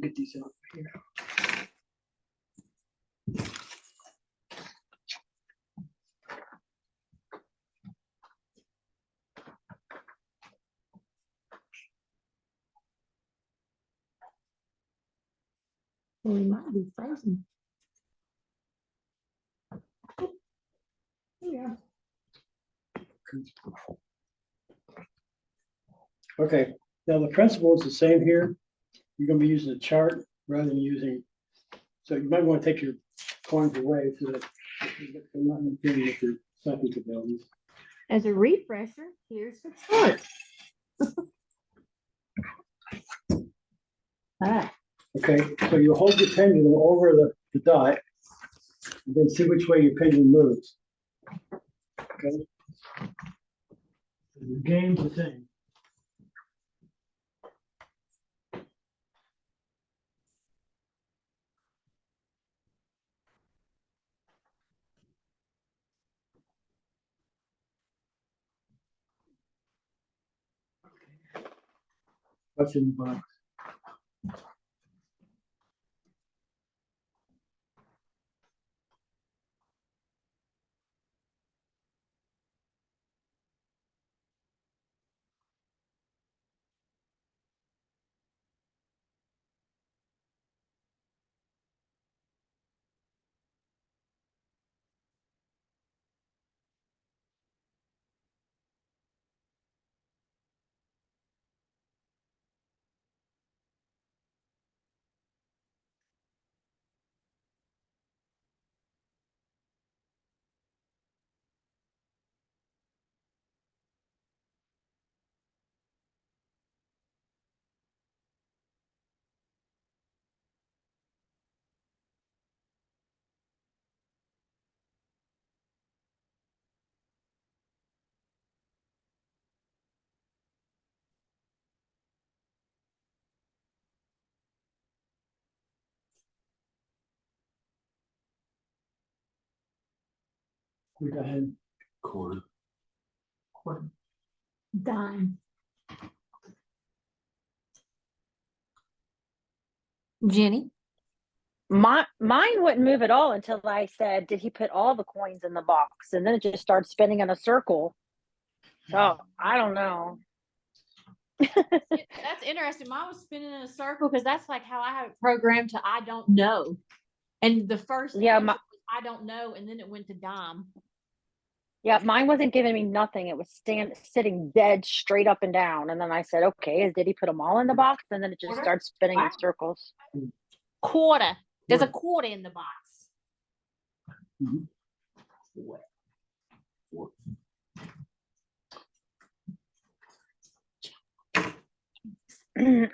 Get these out here. We might be frozen. Yeah. Okay, now the principle is the same here. You're gonna be using a chart rather than using, so you might want to take your coins away so that they're not interfering with your psychic abilities. As a refresher, here's the chart. Ah, Okay, so you hold your pendulum over the dot and then see which way your pendulum moves. Okay. The game's the same. What's in the box? Go ahead. Corn. dime. Jenny? Mine wouldn't move at all until I said, did he put all the coins in the box? And then it just started spinning in a circle. So I don't know. That's interesting. Mine was spinning in a circle because that's like how I have it programmed to I don't know. And the first answer was I don't know, and then it went to dime. Yeah, mine wasn't giving me nothing. It was sitting dead straight up and down. And then I said, okay, did he put them all in the box? And then it just starts spinning in circles. Quarter. There's a quarter in the box. Mhm.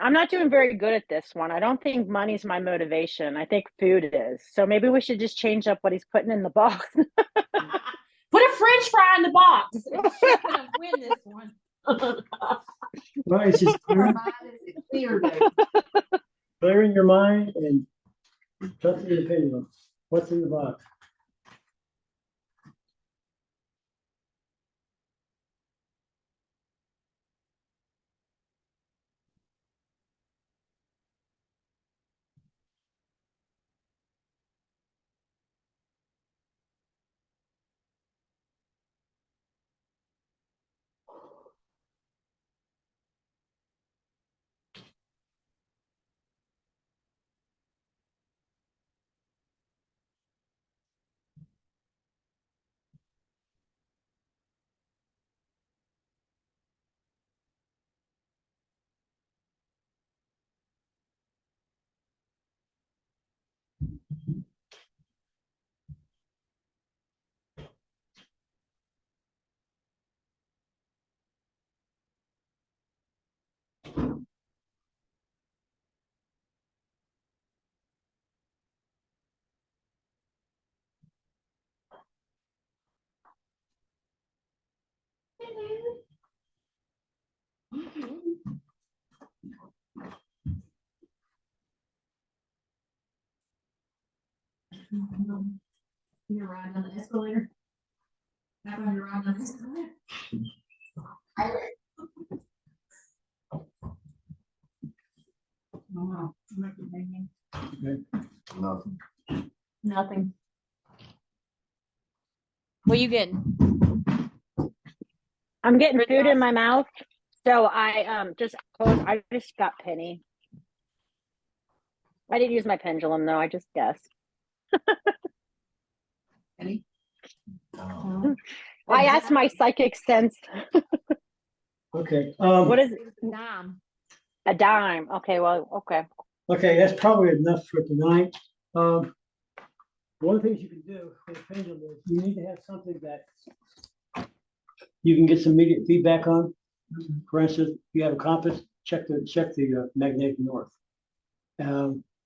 I'm not doing very good at this one. I don't think money's my motivation. I think food is. So maybe we should just change up what he's putting in the box. Put a French fry in the box. She's gonna win this one. Well, it's just clearing your mind and trusting the pendulum. What's in the box? You're riding on the escalator. How about you're riding on the escalator? Oh, wow. Nothing. Nothing. What are you getting? I'm getting food in my mouth, so I just closed. I just got Penny. I didn't use my pendulum though. I just guessed. Any? No. I asked my psychic sense. Okay. What is Dime. a dime? Okay, well, okay. Okay, that's probably enough for tonight. One of the things you can do with a pendulum is you need to have something that you can get some immediate feedback on. For instance, if you have a compass, check the magnetic north.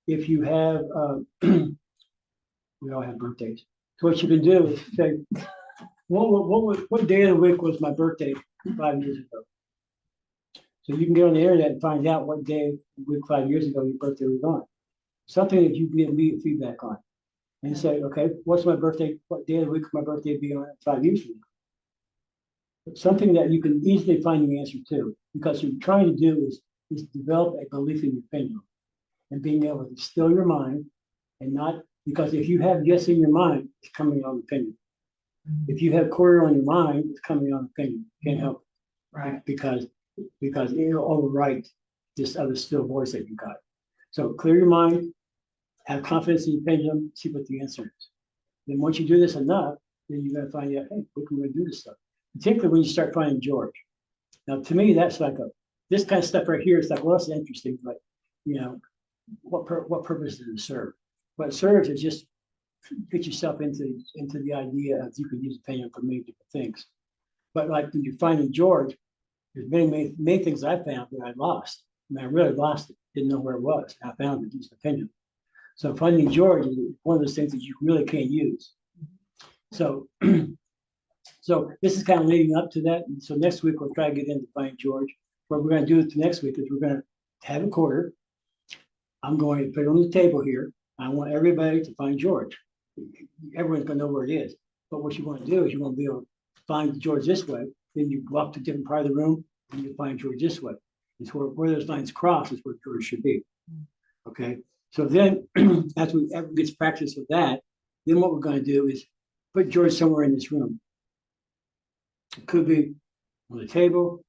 If you have, we all have birthdays. So what you can do is say, what day of the week was my birthday 5 years ago? So you can get on the internet and find out what day of the week 5 years ago your birthday was on. Something that you get immediate feedback on. And say, okay, what's my birthday? What day of the week my birthday be on 5 years from now? Something that you can easily find the answer to, because what you're trying to do is develop a belief in your pendulum and being able to still your mind and not, because if you have yes in your mind, it's coming on the pendulum. If you have quarter on your mind, it's coming on the pendulum. Can't help it. Right. Because it'll overwrite this other still voice that you got. So clear your mind, have confidence in your pendulum, see what the answer is. Then once you do this enough, then you're gonna find out, hey, we can really do this stuff. Particularly when you start finding George. Now, to me, that's like this kind of stuff right here is like, well, that's interesting, but what purpose does it serve? What it serves is just get yourself into the idea of you can use a pendulum for many different things. But like when you're finding George, there's many things I found that I lost. I mean, I really lost it, didn't know where it was. I found it using a pendulum. So finding George is one of those things that you really can't use. So, so this is kind of leading up to that. And so next week we'll try to get into finding George. What we're going to do next week is we're going to have a quarter. I'm going to put it on the table here. I want everybody to find George. Everyone's going to know where it is. But what you want to do is you want to be able to find George this way. Then you walk to a different part of the room and you find George this way. It's where those lines cross is where George should be. Okay. So then, after we ever gets practice with that, then what we're going to do is put George somewhere in this room. It could be on the table,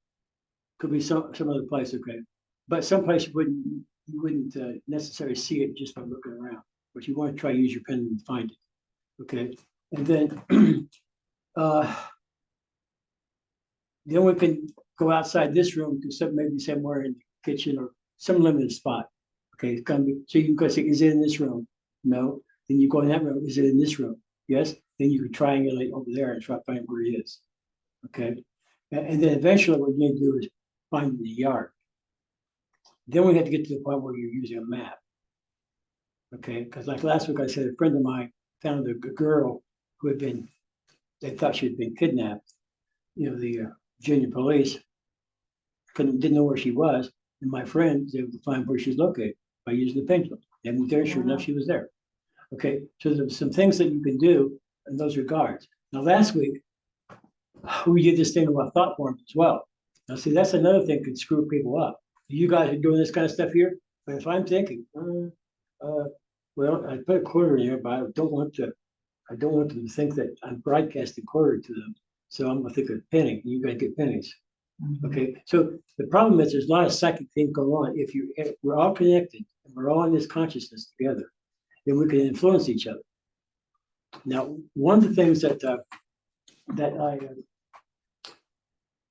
could be some other place, okay. But someplace you wouldn't necessarily see it just by looking around. But you want to try to use your pen and find it, okay. And then, then we can go outside this room to maybe somewhere in the kitchen or some limited spot. Okay, it's gonna be, so you can go say, is it in this room? No. Then you go in that room, is it in this room? Yes. Then you can triangulate over there and try to find where he is. Okay. And then eventually what you need to do is find the yard. Then we have to get to the point where you're using a map. Okay, because like last week I said, a friend of mine found a girl who they thought she had been kidnapped. The Virginia police didn't know where she was. And my friend was able to find where she's located by using the pendulum. They went there, sure enough, she was there. Okay, so there's some things that you can do in those regards. Now, last week, we did this thing about thought forms as well. Now, see, that's another thing that could screw people up. You guys are doing this kind of stuff here, but if I'm thinking, well, I put a quarter in here, but I don't want them to think that I'm broadcasting quarter to them. So I'm gonna think of a penny, and you guys get pennies. Okay, so the problem is there's a lot of psychic things going on. If we're all connected and we're all in this consciousness together, then we can influence each other. Now, one of the things that I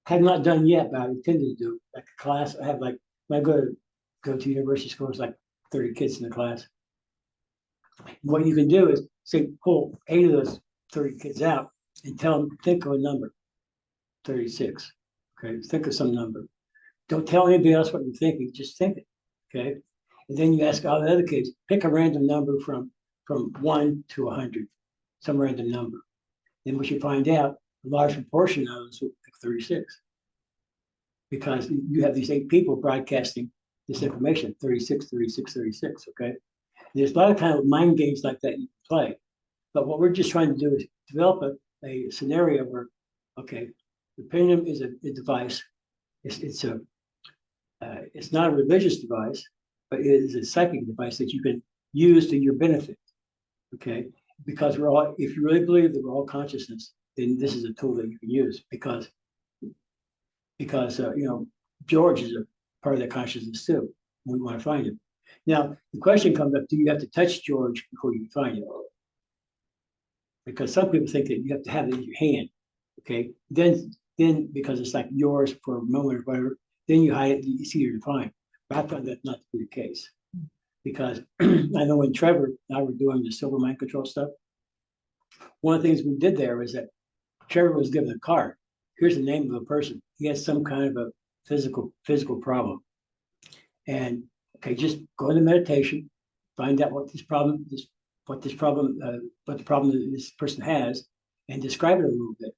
have not done yet, but I intend to do, like a class, I have like, when I go to university school, it's like 30 kids in the class. What you can do is say, pull 8 of those 30 kids out and tell them, think of a number, 36. Okay, think of some number. Don't tell anybody else what you're thinking, just think it. Okay. And then you ask all the other kids, pick a random number from 1 to 100, some random number. Then what you find out, a large proportion of those will pick 36. Because you have these 8 people broadcasting this information, 36, 36, 36, okay? And there's a lot of kind of mind games like that you can play. But what we're just trying to do is develop a scenario where, okay, the pendulum is a device. It's not a religious device, but it is a psychic device that you can used to your benefit. Okay, because we're all, if you really believe that we're all consciousness, then this is a tool that you can use because you know, George is a part of that consciousness too. We want to find him. Now the question comes up: do you have to touch George before you find him? Because some people think that you have to have it in your hand. Okay, then because it's like yours for a moment or whatever, then you hide it. It's easier to find. But I found that not to be the case. Because I know when Trevor and I were doing the silver mind control stuff, one of the things we did there was that Trevor was given a card. Here's the name of a person. He has some kind of a physical problem. And okay, just go into meditation, find out what the problem that this person has, and describe it a little bit.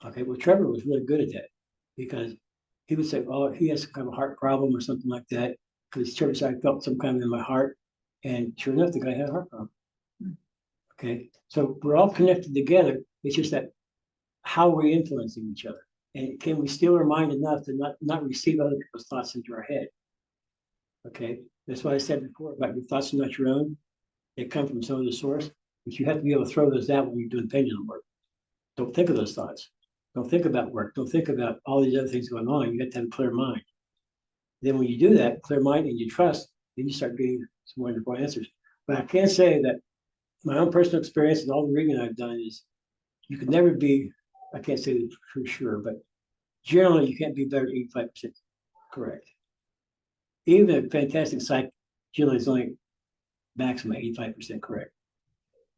Okay, well, Trevor was really good at that because he would say, oh, he has some kind of a heart problem or something like that. Because Trevor said, I felt some kind of in my heart. And sure enough, the guy had a heart problem. Okay, so we're all connected together. It's just that how are we influencing each other? And can we steal our mind enough to not receive other people's thoughts into our head? Okay, that's what I said before about your thoughts are not your own. They come from some other source, but you have to be able to throw those out when you're doing pendulum work. Don't think of those thoughts. Don't think about work. Don't think about all these other things going on. You have to have a clear mind. Then when you do that, clear mind and you trust, then you start getting some wonderful answers. But I can say that my own personal experience and all the reading I've done is you can never be, I can't say this for sure, but generally you can't be better than 85% correct. Even a fantastic psych generally is only maximum 85% correct,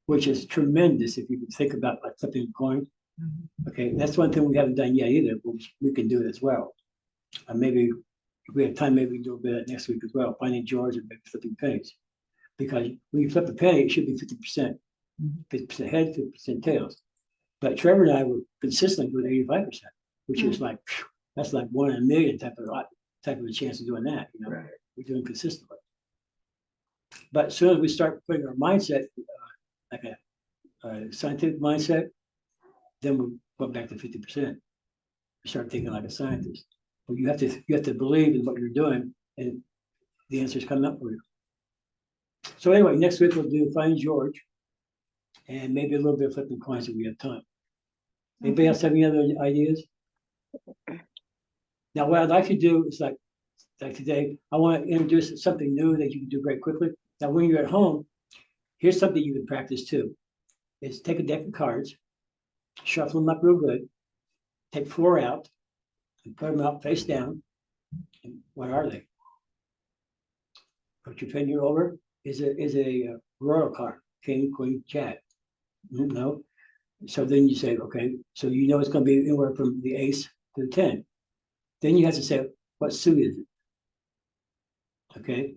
which is tremendous if you can think about like flipping a coin. Okay, that's one thing we haven't done yet either, but we can do it as well. Maybe if we have time, maybe we can do a bit of that next week as well, finding George and maybe flipping pennies. Because when you flip a penny, it should be 50%. 50% head, 50% tails. But Trevor and I were consistently doing 85%, which is like, that's like 1 in a million type of a chance of doing that. You know, right. We're doing consistently. But as soon as we start putting our mindset, like a scientific mindset, then we went back to 50%. We start thinking like a scientist. But you have to believe in what you're doing, and the answers come up for you. So anyway, next week we'll do Find George, and maybe a little bit of flipping coins if we have time. Anybody else have any other ideas? Now, what I'd like to do is like today, I want to introduce something new that you can do very quickly. Now, when you're at home, here's something you can practice too. Is take a deck of cards, shuffle them up real good, take 4 out, and put them out face down. And what are they? Put your finger over. Is a royal card, king, queen, jack. No. So then you say, okay, so you know it's going to be anywhere from the ace to the 10. Then you have to say, what suit is it? Okay,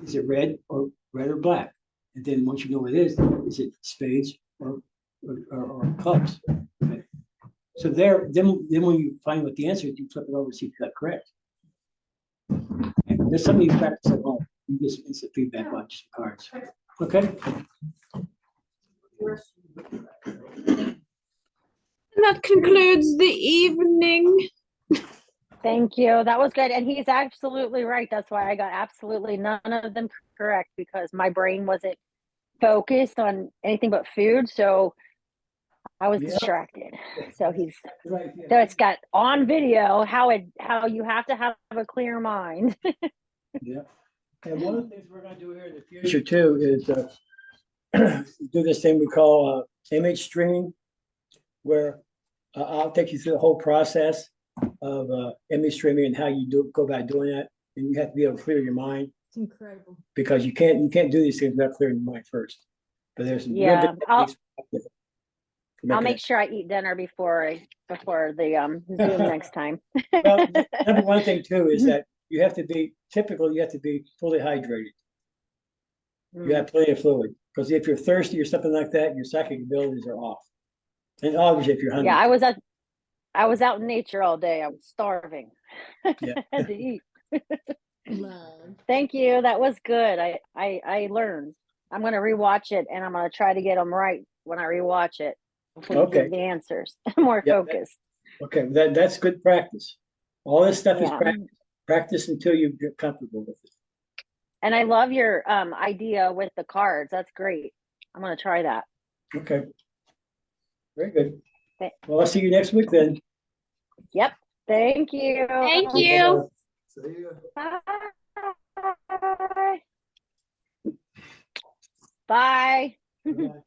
is it red or black? And then once you know what it is it spades or clubs? Okay. So then when you find what the answer is, you flip it over and see if you got correct. And there's something you practice at home. You get some instant feedback on just cards. Okay. That concludes the evening. Thank you. That was good. And he's absolutely right. That's why I got absolutely none of them correct, because my brain wasn't focused on anything but food. So I was distracted. So so it's got on video how you have to have a clear mind. Yeah. And one of the things we're going to do here in the future too is do this thing we call image streaming, where I'll take you through the whole process of image streaming and how you go about doing that. And you have to be able to clear your mind. It's incredible. Because you can't do these things without clearing your mind first. But there's some I'll make sure I eat dinner before the Zoom next time. Well, number one thing too is that you have to be fully hydrated. You have plenty of fluid, because if you're thirsty or something like that, your psychic abilities are off. And obviously, if you're hungry. Yeah, I was out in nature all day. I was starving. Yeah. Had to eat. Thank you. That was good. I learned. I'm going to rewatch it, and I'm going to try to get them right when I rewatch it. Okay. Get the answers more focused. That's good practice. All this stuff is practice until you get comfortable with it. And I love your idea with the cards. That's great. I'm gonna try that. Okay. Very good. Th- Well, I'll see you next week then. Yep. Thank you. Thank you. See ya. Bye. Bye. Bye-bye.